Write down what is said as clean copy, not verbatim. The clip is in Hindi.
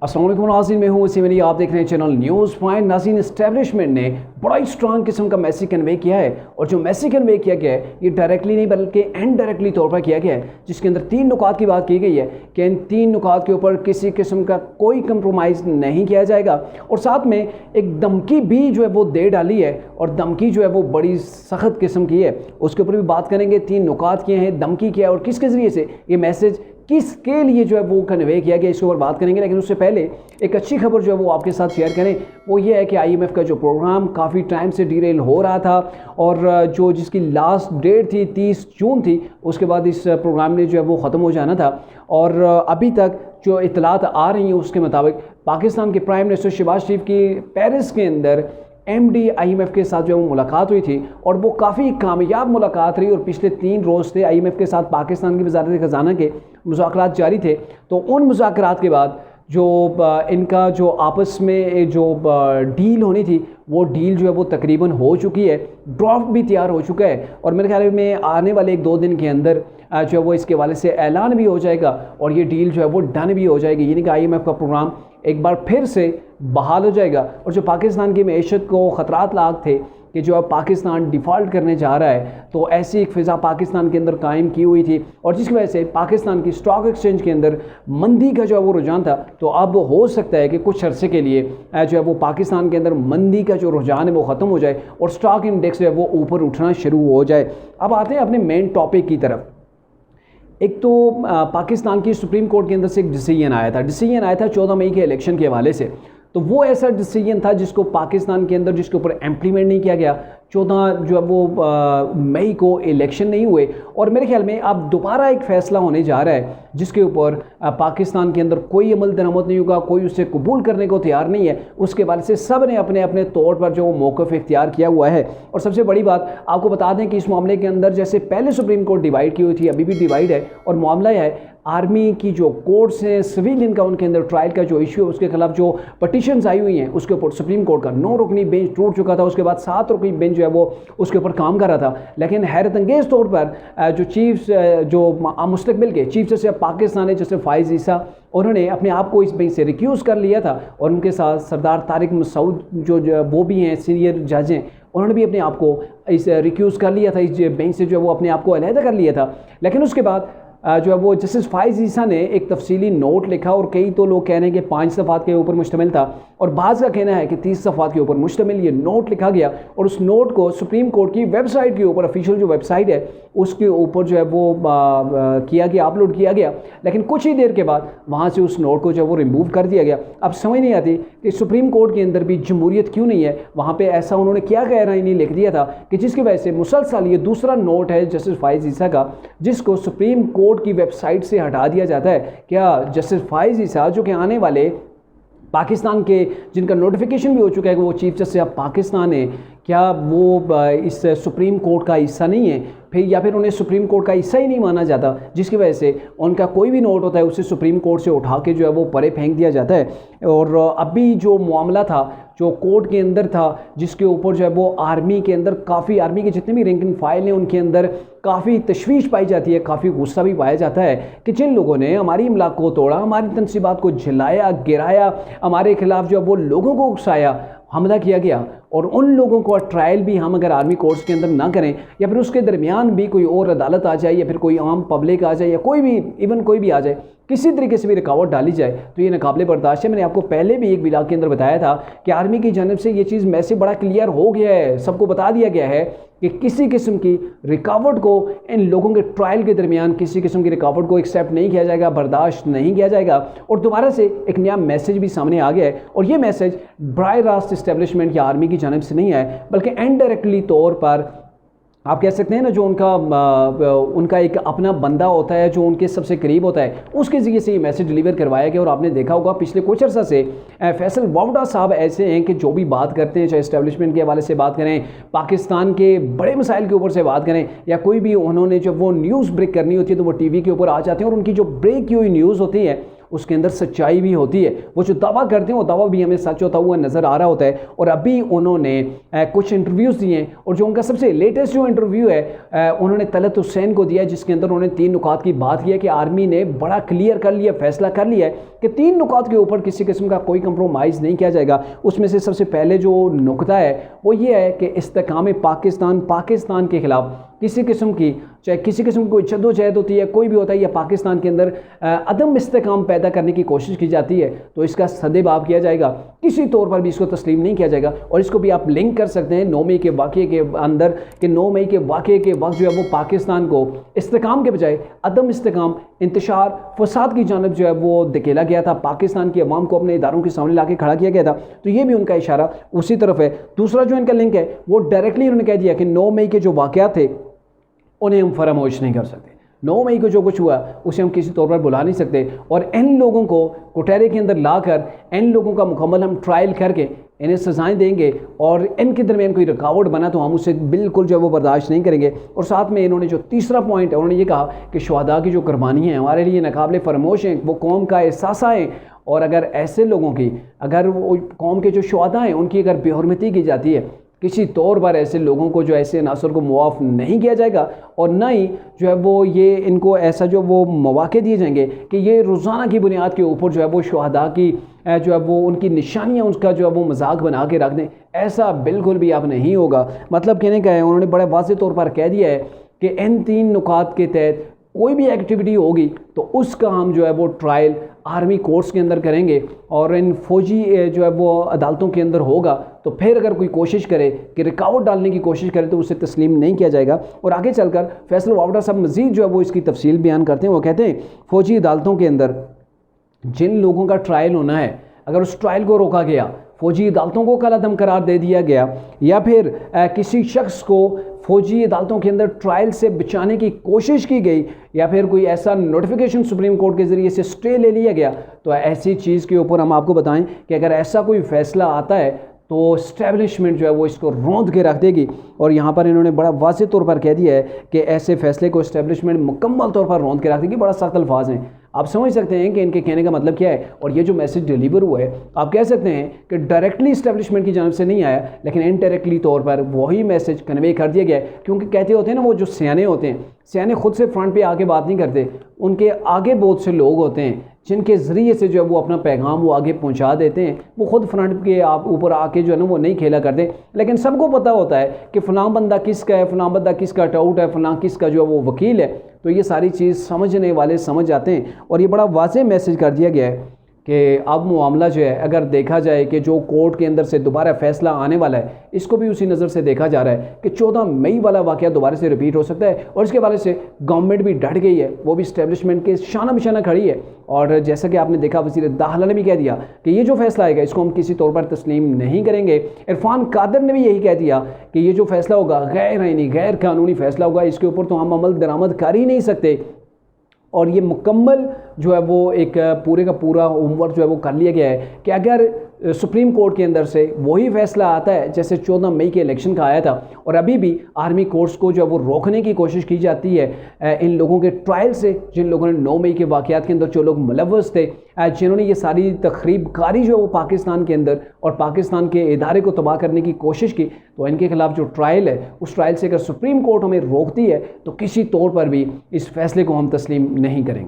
अस्सलाम वालेकुम नाज़रीन, मैं हूँ सिमरी, आप देख रहे हैं चैनल न्यूज़ पॉइंट। नाज़रीन, इस्टेब्लिशमेंट ने बड़ा ही स्ट्रांग किस्म का मैसेज कन्वे किया है और जो मैसेज कन्वे किया गया है ये डायरेक्टली नहीं बल्कि इनडायरेक्टली तौर पर किया गया है, जिसके अंदर 3 नुकात की बात की गई है कि इन 3 नुकात के ऊपर किसी किस्म का कोई कंप्रोमाइज़ नहीं किया जाएगा और साथ में एक धमकी भी जो है वो दे डाली है और धमकी जो है वो बड़ी सख्त किस्म की है। उसके ऊपर भी बात करेंगे। 3 नुकात किए हैं, धमकी क्या है और किसके ज़रिए से ये मैसेज किसके लिए जो है वो कन्वे किया गया, इसके ऊपर बात करेंगे। लेकिन उससे पहले एक अच्छी खबर जो है वो आपके साथ शेयर करें, वो ये है कि IMF का जो प्रोग्राम काफ़ी टाइम से डिरेल हो रहा था और जो जिसकी लास्ट डेट थी 30 जून थी, उसके बाद इस प्रोग्राम ने जो है वो ख़त्म हो जाना था और अभी तक जो इतलात आ रही हैं उसके मुताबिक पाकिस्तान के प्राइम मिनिस्टर शहबाज शरीफ की पेरिस के अंदर MD IMF के साथ जो है वो मुलाकात हुई थी और वो काफ़ी कामयाब मुलाकात रही और पिछले 3 रोज़ थे IMF के साथ पाकिस्तान की वज़ारत ख़ज़ाना के मुज़ाकरात जारी थे। तो उन मुज़ाकरात के बाद जो इनका जो आपस में जो डील होनी थी वो डील जो है वो तकरीबन हो चुकी है, ड्राफ्ट भी तैयार हो चुका है और मेरे ख्याल में आने वाले 1-2 दिन के अंदर जो है वो इसके हवाले से ऐलान भी हो जाएगा और ये डील जो है वो डन भी हो जाएगी, यानी कि IMF का प्रोग्राम एक बार फिर से बहाल हो जाएगा। और जो पाकिस्तान की मईशत को ख़तरात लाक थे कि जो अब पाकिस्तान डिफ़ॉल्ट करने जा रहा है, तो ऐसी एक फ़िज़ा पाकिस्तान के अंदर कायम की हुई थी और जिसकी वजह से पाकिस्तान की स्टॉक एक्सचेंज के अंदर मंदी का जो है वो रुझान था। तो अब हो सकता है कि कुछ अरसे के लिए जो है वो पाकिस्तान के अंदर मंदी का जो रुझान है वो ख़त्म हो जाए और स्टॉक इंडेक्स जो है वो ऊपर उठना शुरू हो जाए। अब आते हैं अपने मेन टॉपिक की तरफ। एक तो पाकिस्तान की सुप्रीम कोर्ट के अंदर से एक डिसीजन आया था 14 मई के इलेक्शन के हवाले से। तो वो ऐसा डिसीजन था जिसको पाकिस्तान के अंदर जिसके ऊपर इम्प्लीमेंट नहीं किया गया। 14 जो है वो मई को इलेक्शन नहीं हुए और मेरे ख्याल में अब दोबारा एक फ़ैसला होने जा रहा है जिसके ऊपर पाकिस्तान के अंदर कोई अमल दरामद नहीं होगा, कोई उसे कबूल करने को तैयार नहीं है। उसके बाद से सब ने अपने अपने तौर पर जो मौक़िफ़ इख्तियार किया हुआ है। और सबसे बड़ी बात आपको बता दें कि इस मामले के अंदर जैसे पहले सुप्रीम कोर्ट डिवाइड की हुई थी, अभी भी डिवाइड है और मामला यह है आर्मी की जो कोर्ट्स हैं सिविलियन का उनके अंदर ट्रायल का जो इशू है उसके खिलाफ जो पटिशन्स आई हुई हैं उसके ऊपर सुप्रीम कोर्ट का 9 रुकनी बेंच टूट चुका था। उसके बाद 7 रुकनी बेंच जो है वो उसके ऊपर काम कर रहा था। लेकिन हैरत अंगेज़ तौर पर जो चीफ जो मुस्तकबिल के चीफ जस्टिस पाकिस्तान है जस्टिस फ़ाइज़ ईसा, उन्होंने अपने आप को इस बेंच से रिक्यूज़ कर लिया था और उनके साथ सरदार तारिक मसूद जो वो भी हैं सीनियर जज हैं, उन्होंने भी अपने आप को इस रिक्यूज़ कर लिया था, इस बेंच से जो है वो अपने आप को अलहदा कर लिया था। लेकिन उसके बाद जो है वो जस्टिस फ़ाइज़ ईसा ने एक तफसीली नोट लिखा और कई तो लोग कह रहे हैं कि 5 सफ़ात के ऊपर मुश्तमिल था और बाज़ का कहना है कि 30 सफ़ात के ऊपर मुश्तमिल ये नोट लिखा गया और उस नोट को सुप्रीम कोर्ट की वेबसाइट के ऊपर, ऑफिशियल जो वेबसाइट है उसके ऊपर जो है वो किया गया, अपलोड किया गया। लेकिन कुछ ही देर के बाद वहाँ से उस नोट को जो है वो रिमूव कर दिया गया। अब समझ नहीं आती कि सुप्रीम कोर्ट के अंदर भी जमहूरियत क्यों नहीं है, वहाँ पर ऐसा उन्होंने क्या कहना नहीं लिख दिया था कि जिसकी वजह से मुसलसल ये दूसरा नोट है जस्टिस फ़ाइज़ ईसा का जिसको सुप्रीम कोर्ट की वेबसाइट से हटा दिया जाता है। क्या जस्टिस फ़ाइज़ ईसा जो कि आने वाले पाकिस्तान के जिनका नोटिफिकेशन भी हो चुका है कि वो चीफ जस्टिस ऑफ पाकिस्तान है, क्या वो इस सुप्रीम कोर्ट का हिस्सा नहीं है फिर, या फिर उन्हें सुप्रीम कोर्ट का हिस्सा ही नहीं माना जाता जिसकी वजह से उनका कोई भी नोट होता है उसे सुप्रीम कोर्ट से उठा के जो है वो परे फेंक दिया जाता है। और अभी जो मामला था जो कोर्ट के अंदर था जिसके ऊपर जो है वो आर्मी के अंदर काफ़ी, आर्मी के जितने भी रैंक एंड फाइल हैं उनके अंदर काफ़ी तशवीश पाई जाती है, काफ़ी गुस्सा भी पाया जाता है कि जिन लोगों ने हमारी इमलाक को तोड़ा, हमारी तनसीबात को झिलाया गिराया, हमारे खिलाफ जो वो लोगों को उकसाया, हमला किया गया और उन लोगों को ट्रायल भी हम अगर आर्मी कोर्ट्स के अंदर ना करें या फिर उसके दरमियान भी कोई और अदालत आ जाए या फिर कोई आम पब्लिक आ जाए या कोई भी इवन कोई भी आ जाए, किसी तरीके से भी रुकावट डाली जाए तो ये नाकाबिले बर्दाश्त है। मैंने आपको पहले भी एक व्लॉग के अंदर बताया था कि आर्मी की जानिब से ये चीज़ मैसेज बड़ा क्लियर हो गया है, सबको बता दिया गया है कि किसी किस्म की रुकावट को इन लोगों के ट्रायल के दरमियान किसी किस्म की रुकावट को एक्सेप्ट नहीं किया जाएगा, बर्दाश्त नहीं किया जाएगा। और दोबारा से एक नया मैसेज भी सामने आ गया है और ये मैसेज बराह रास्त इस्टेब्लिशमेंट या आर्मी की जानिब से नहीं है बल्कि इनडायरेक्टली तौर पर आप कह सकते हैं ना, जो उनका एक अपना बंदा होता है जो उनके सबसे करीब होता है उसके ज़रिए से ये मैसेज डिलीवर करवाया गया। और आपने देखा होगा पिछले कुछ अर्सा से फैसल वावड़ा साहब ऐसे हैं कि जो भी बात करते हैं, चाहे इस्टेब्लिशमेंट के हवाले से बात करें, पाकिस्तान के बड़े मसाइल के ऊपर से बात करें या कोई भी उन्होंने जब वो न्यूज़ ब्रेक करनी होती है तो वो TV के ऊपर आ जाते हैं और उनकी जो ब्रेक की हुई न्यूज़ होती है उसके अंदर सच्चाई भी होती है। वो जो दावा करते हैं वो दावा भी हमें सच होता हुआ नज़र आ रहा होता है। और अभी उन्होंने कुछ इंटरव्यूज़ दिए और जो उनका सबसे लेटेस्ट जो इंटरव्यू है उन्होंने तलत हुसैन को दिया, जिसके अंदर उन्होंने 3 नुकात की बात की है कि आर्मी ने बड़ा क्लियर कर लिया, फैसला कर लिया है कि 3 नुकात के ऊपर किसी किस्म का कोई कंप्रोमाइज़ नहीं किया जाएगा। उसमें से सबसे पहले जो नुकता है वो ये है कि इस्तेकाम पाकिस्तान के ख़िलाफ़ किसी किस्म की, चाहे किसी किस्म की कोई जद्दोजहद होती है, कोई भी होता है, या पाकिस्तान के अंदर अदम इस्तेकाम पैदा करने की कोशिश की जाती है तो इसका सदेबाब किया जाएगा। किसी तौर पर भी इसको तस्लीम नहीं किया जाएगा। और इसको भी आप लिंक कर सकते हैं 9 मई के वाक़े के अंदर कि 9 मई के वाक़े के वक्त जो है वो पाकिस्तान को इस्तेकाम के बजाय अदम इस्तेकाम, इंतशार, फसाद की जानब जो है वो धकेला गया था। पाकिस्तान की अवाम को अपने इदारों के सामने ला के खड़ा किया गया था। तो ये भी उनका इशारा उसी तरफ है। दूसरा जो इनका लिंक है वो डायरेक्टली उन्होंने कह दिया कि 9 मई के जो वाक़यात थे उन्हें हम फरामोश नहीं कर सकते। 9 मई को जो कुछ हुआ उसे हम किसी तौर पर भुला नहीं सकते। और इन लोगों को कुटहरे के अंदर लाकर इन लोगों का मुकम्मल हम ट्रायल करके इन्हें सजाएं देंगे और इनके दरमियान कोई रुकावट बना तो हम उसे बिल्कुल जो है वो बर्दाश्त नहीं करेंगे। और साथ में इन्होंने जो तीसरा पॉइंट है उन्होंने ये कहा कि शुहदा की जो कुर्बानी है हमारे लिए नाकाबिले फरामोश हैं, वो कौम का एहसास है। और अगर ऐसे लोगों की, अगर वो कौम के जो शुहदा हैं उनकी अगर बेहुरमती की जाती है, किसी तौर पर ऐसे लोगों को, जो ऐसे अनासर को मुआफ़ नहीं किया जाएगा और ना ही जो है वो ये इनको ऐसा जो वो मौके दिए जाएंगे कि ये रोज़ाना की बुनियाद के ऊपर जो है वो शुहदा की जो है वो उनकी निशानियाँ, उसका जो है वो मजाक बना के रख दें। ऐसा बिल्कुल भी अब नहीं होगा। मतलब कहने का है, उन्होंने बड़े वाज़ेह तौर पर कह दिया है कि इन 3 नुकात के तहत कोई भी एक्टिविटी होगी तो उसका हम जो है वो ट्रायल आर्मी कोर्ट्स के अंदर करेंगे और इन फौजी जो है वो अदालतों के अंदर होगा। तो फिर अगर कोई कोशिश करे कि रुकावट डालने की कोशिश करे तो उसे तस्लीम नहीं किया जाएगा। और आगे चलकर फैसल वावडा साहब मज़ीद जो है वो इसकी तफसील बयान करते हैं। वो कहते हैं फ़ौजी अदालतों के अंदर जिन लोगों का ट्रायल होना है, अगर उस ट्रायल को रोका गया, फ़ौजी अदालतों को कलअदम करार दे दिया गया, या फिर किसी शख्स को फ़ौजी अदालतों के अंदर ट्रायल से बचाने की कोशिश की गई, या फिर कोई ऐसा नोटिफिकेशन सुप्रीम कोर्ट के ज़रिए से स्टे ले लिया गया, तो ऐसी चीज़ के ऊपर हम आपको बताएं कि अगर ऐसा कोई फ़ैसला आता है तो इस्टेब्लिशमेंट जो है वो इसको रौंद के रख देगी। और यहाँ पर इन्होंने बड़ा वाज़ेह तौर पर कह दिया है कि ऐसे फ़ैसले को इस्टेब्लिशमेंट मुकम्मल तौर पर रौंद के रख देगी। बड़ा सख्त अल्फाज हैं। आप समझ सकते हैं कि इनके कहने का मतलब क्या है। और ये जो मैसेज डिलीवर हुआ है, आप कह सकते हैं कि डायरेक्टली इस्टेब्लिशमेंट की जानब से नहीं आया, लेकिन इनडायरेक्टली तौर पर वही मैसेज कन्वे कर दिया गया है। क्योंकि कहते होते हैं ना, वो जो सियाने होते हैं, सियाने खुद से फ्रंट पे आके बात नहीं करते, उनके आगे बहुत से लोग होते हैं जिनके ज़रिए से जो है वो अपना पैगाम वो आगे पहुंचा देते हैं। वो खुद फ्रंट के आप ऊपर आके जो है ना वो नहीं खेला करते, लेकिन सबको पता होता है कि फ़लाँ बंदा किसका है, फ़लाँ बंदा किसका टाउट है, फ़लाँ किसका जो है वो वकील है। तो ये सारी चीज़ समझने वाले समझ जाते हैं। और ये बड़ा वाज़ेह मैसेज कर दिया गया है कि अब मामला जो है, अगर देखा जाए कि जो कोर्ट के अंदर से दोबारा फ़ैसला आने वाला है, इसको भी उसी नज़र से देखा जा रहा है कि 14 मई वाला वाक़या दोबारा से रिपीट हो सकता है। और इसके बारे से गवर्नमेंट भी डट गई है, वो भी इस्टेब्लिशमेंट के शाना बिशाना खड़ी है। और जैसा कि आपने देखा, वज़ीर दाखिला ने भी कह दिया कि ये जो फैसला आएगा इसको हम किसी तौर पर तस्लीम नहीं करेंगे। इरफान कादर ने भी यही कह दिया कि ये जो फैसला होगा गैर आईनी, गैर कानूनी फैसला होगा, इसके ऊपर तो हम अमल दरामद कर ही नहीं सकते। और ये मुकम्मल जो है वो एक पूरे का पूरा होमवर्क जो है वो कर लिया गया है कि अगर सुप्रीम कोर्ट के अंदर से वही फैसला आता है जैसे 14 मई के इलेक्शन का आया था, और अभी भी आर्मी कोर्ट्स को जो है वो रोकने की कोशिश की जाती है इन लोगों के ट्रायल से, जिन लोगों ने 9 मई के वाक़यात के अंदर जो लोग मुलव्वस थे, जिन्होंने ये सारी तखरीबकारी जो है वो पाकिस्तान के अंदर और पाकिस्तान के इदारे को तबाह करने की कोशिश की, तो इनके खिलाफ जो ट्रायल है उस ट्रायल से अगर सुप्रीम कोर्ट हमें रोकती है तो किसी तौर पर भी इस फैसले को हम तस्लीम नहीं करेंगे।